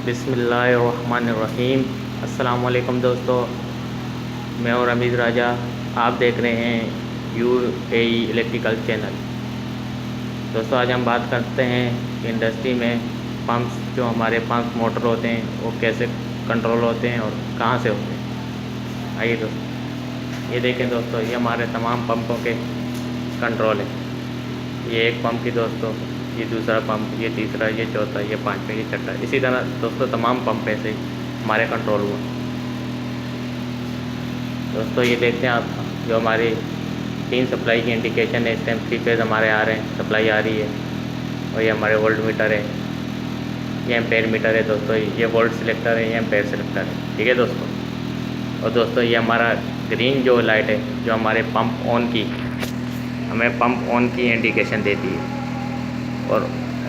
बिस्मिल्लाहिर्रहमानिर्रहीम। अस्सलाम वालेकुम दोस्तों, मैं और अमीज़ राजा। आप देख रहे हैं UAE इलेक्ट्रिकल चैनल। दोस्तों, आज हम बात करते हैं कि इंडस्ट्री में पंप्स, जो हमारे पंप मोटर होते हैं, वो कैसे कंट्रोल होते हैं और कहाँ से होते हैं। आइए दोस्तों, ये देखें दोस्तों, ये हमारे तमाम पंपों के कंट्रोल है। ये एक पंप की दोस्तों, ये दूसरा पंप, ये तीसरा, ये चौथा, ये पाँचवा, ये छठा। इसी तरह दोस्तों तमाम पंप ऐसे हमारे कंट्रोल हुआ। दोस्तों, ये देखते हैं आप, जो हमारी 3 सप्लाई की इंडिकेशन है, इस टाइम 3 फेज़ हमारे आ रहे हैं, सप्लाई आ रही है। और ये हमारे वोल्ट मीटर है, ये एम्पेयर मीटर है दोस्तों, ये वोल्ट सिलेक्टर है, ये एम्पेयर सिलेक्टर है। ठीक है दोस्तों। और दोस्तों, ये हमारा ग्रीन जो लाइट है, जो हमारे पंप ऑन की, हमें पंप ऑन की इंडिकेशन देती है, और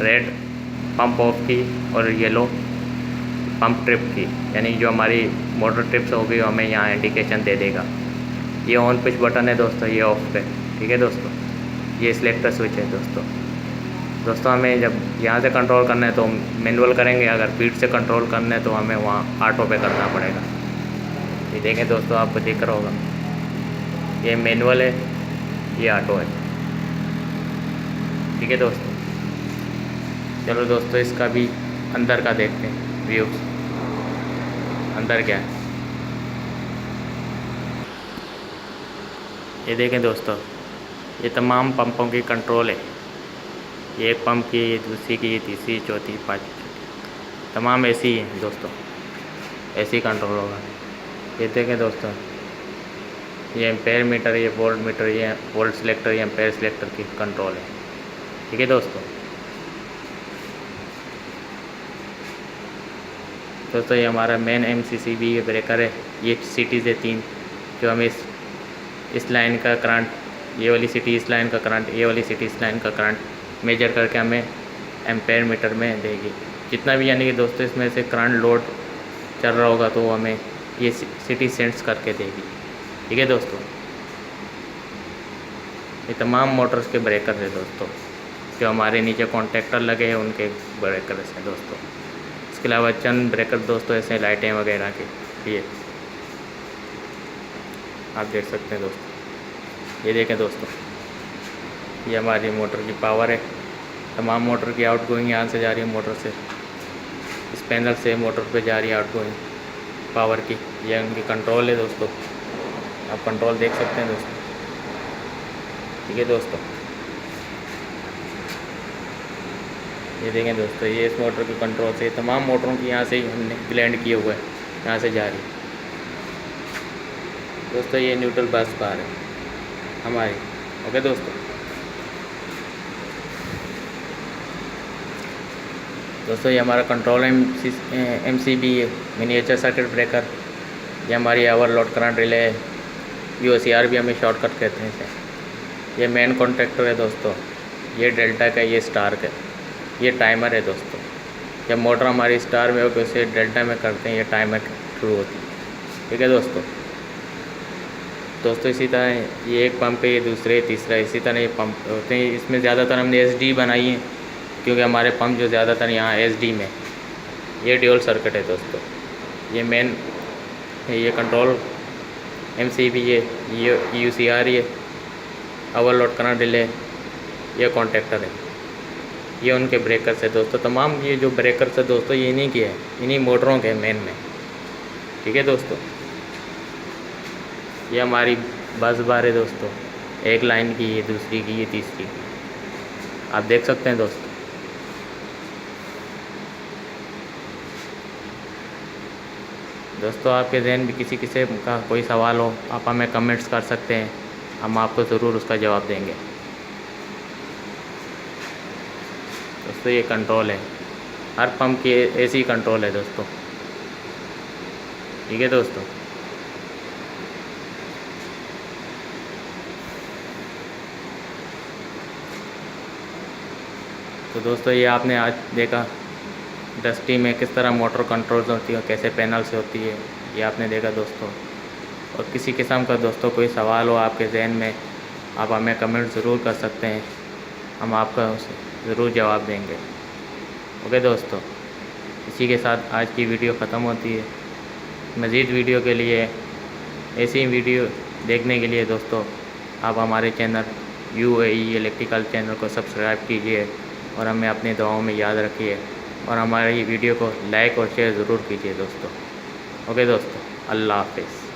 रेड पंप ऑफ की, और येलो पंप ट्रिप की, यानी जो हमारी मोटर ट्रिप्स होगी हमें यहाँ इंडिकेशन दे देगा। ये ऑन पुश बटन है दोस्तों, ये ऑफ है। ठीक है दोस्तों, ये सिलेक्टर स्विच है दोस्तों हमें जब यहाँ से कंट्रोल करना है तो मैनुअल करेंगे, अगर स्पीड से कंट्रोल करना है तो हमें वहाँ ऑटो पे करना पड़ेगा। ये देखें दोस्तों, आपको दिख रहा होगा, ये मैनुअल है, ये ऑटो है। ठीक है दोस्तों। चलो दोस्तों, इसका भी अंदर का देखते हैं व्यू, अंदर क्या है। ये देखें दोस्तों, ये तमाम पंपों की कंट्रोल है। ये एक पंप की, ये दूसरी की, ये तीसरी, चौथी, पाँचवीं, तमाम ऐसी हैं दोस्तों, ऐसे ही कंट्रोल होगा। ये देखें दोस्तों, ये एम्पेयर मीटर, ये वोल्ट मीटर, ये वोल्ट सिलेक्टर, ये एम्पेयर सिलेक्टर की कंट्रोल है। ठीक है दोस्तों। ये हमारा मेन MCCB ब्रेकर है। ये सिटीज़ है 3, जो हमें इस लाइन का करंट, ये वाली सिटी इस लाइन का करंट, ये वाली सिटी इस लाइन का करंट मेजर करके हमें एम्पेयर मीटर में देगी। जितना भी, यानी कि दोस्तों इसमें से करंट लोड चल रहा होगा तो वो हमें ये सिटी सेंस करके देगी। ठीक है दोस्तों। ये तमाम मोटर्स के ब्रेकर है दोस्तों, जो हमारे नीचे कॉन्टेक्टर लगे हैं उनके ब्रेकर हैं दोस्तों। इसके अलावा चंद ब्रेकर दोस्तों ऐसे लाइटें वगैरह के, ये आप देख सकते हैं दोस्तों। ये देखें दोस्तों, ये हमारी मोटर की पावर है। तमाम मोटर की आउटगोइंग यहाँ से जा रही है, मोटर से, इस पैनल से मोटर पे जा रही है आउटगोइंग पावर की। ये उनकी कंट्रोल है दोस्तों, आप कंट्रोल देख सकते हैं दोस्तों। ठीक है दोस्तों। ये देखें दोस्तों, ये इस मोटर की कंट्रोल से, तमाम मोटरों की यहाँ से ही हमने ब्लेंड किए हुए हैं, यहाँ से जा रही है दोस्तों। ये न्यूट्रल बस बार है हमारी। ओके दोस्तों। ये हमारा कंट्रोल MCB है, मिनिएचर सर्किट ब्रेकर। ये हमारी ओवरलोड करंट रिले है, VOCR भी हमें शॉर्टकट कहते हैं इसे। ये मेन कॉन्ट्रैक्टर है दोस्तों, ये डेल्टा का, ये स्टार का। ये टाइमर है दोस्तों, जब मोटर हमारी स्टार में हो तो उसे डेल्टा में करते हैं, ये टाइमर शुरू होती है। ठीक है दोस्तों। इसी तरह ये एक पंप है, ये दूसरे, तीसरा, इसी तरह ये पंप होते हैं। इसमें ज़्यादातर हमने SD बनाई है, क्योंकि हमारे पंप जो ज़्यादातर यहाँ SD में। ये ड्यूल सर्किट है दोस्तों। ये मेन है, ये कंट्रोल MCB है, ये UCR, ये ओवरलोड करंट रिले, ये कॉन्टेक्टर है। ये उनके ब्रेकर्स है दोस्तों। तमाम ये जो ब्रेकर्स है दोस्तों, ये इन्हीं के हैं, इन्हीं मोटरों के मेन में। ठीक है दोस्तों। ये हमारी बस बार है दोस्तों, एक लाइन की, ये दूसरी की, ये तीसरी, आप देख सकते हैं दोस्तों। आपके जहन में किसी का कोई सवाल हो, आप हमें कमेंट्स कर सकते हैं, हम आपको ज़रूर उसका जवाब देंगे दोस्तों। ये कंट्रोल है, हर पंप की ऐसी कंट्रोल है दोस्तों। ठीक है दोस्तों। ये आपने आज देखा इंडस्ट्री में किस तरह मोटर कंट्रोल होती है और कैसे पैनल से होती है, ये आपने देखा दोस्तों। और किसी किस्म का दोस्तों कोई सवाल हो आपके जहन में, आप हमें कमेंट ज़रूर कर सकते हैं, हम आपका ज़रूर जवाब देंगे। ओके दोस्तों। इसी के साथ आज की वीडियो ख़त्म होती है। मज़ीद वीडियो के लिए, ऐसी वीडियो देखने के लिए दोस्तों आप हमारे चैनल UAE इलेक्ट्रिकल चैनल को सब्सक्राइब कीजिए और हमें अपनी दुआओं में याद रखिए और हमारी वीडियो को लाइक और शेयर ज़रूर कीजिए दोस्तों। ओके दोस्तों, अल्लाह हाफ़िज़।